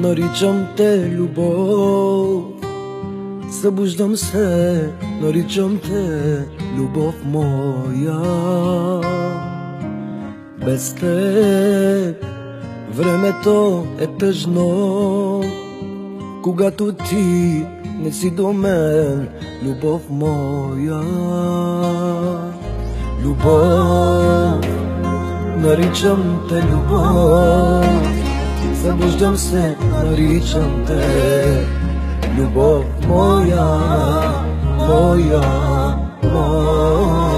наричам те любов. Събуждам се, наричам те любов моя. Без теб времето е тъжно, когато ти не си до мен, любов моя. Любов, наричам те любов. Събуждам се, наричам те любов моя, моя, моя.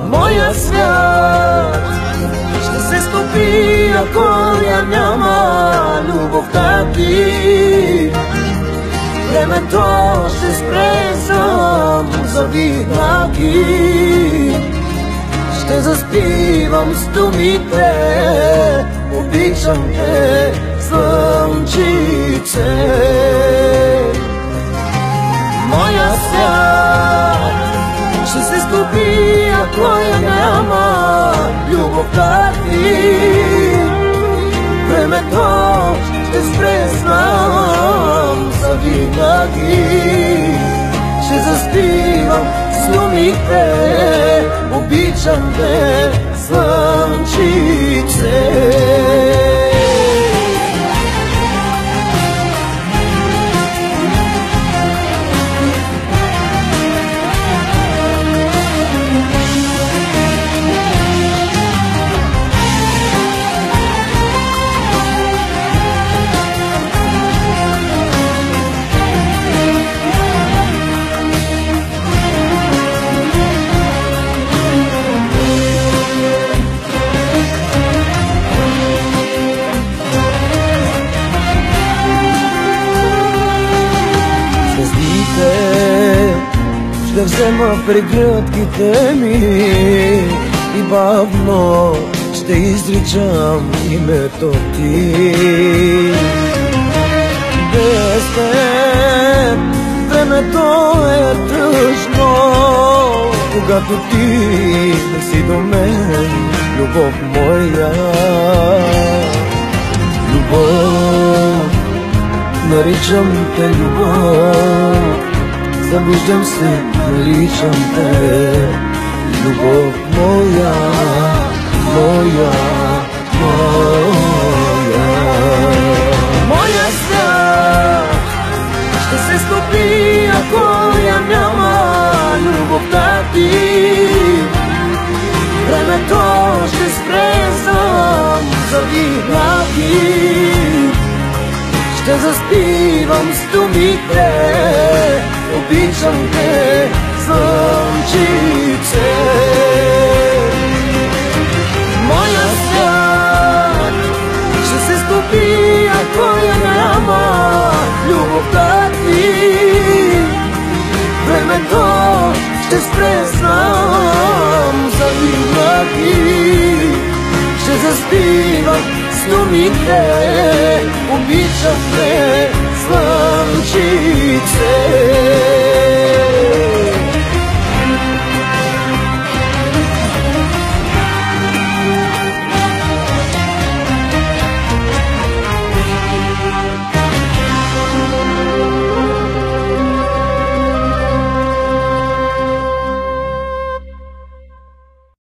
Моя свят ще се стопи, ако я няма любовта ти. Времето ще спре само завинаги. Ще заспивам с думите, обичам те, слънчице. Моя свят ще се стопи, ако я няма любовта ти. Времето ще спре знам завинаги. Ще заспивам с думите, обичам те, слънчице. Ще взема прегръдките ми и бавно ще изричам името ти. Без теб времето е тъжно, когато ти не си до мен, любов моя. Любов, наричам те любов. Събуждам се, наричам те любов моя, моя, моя. Моя свят ще се стопи, ако я няма любовта ти. Времето ще спре завинаги. Ще заспивам с думите, обичам те, слънчице. Моя свят ще се стопи, ако я няма любовта ти. Времето ще спре знам завинаги. Ще заспивам с думите, обичам те, слънчице.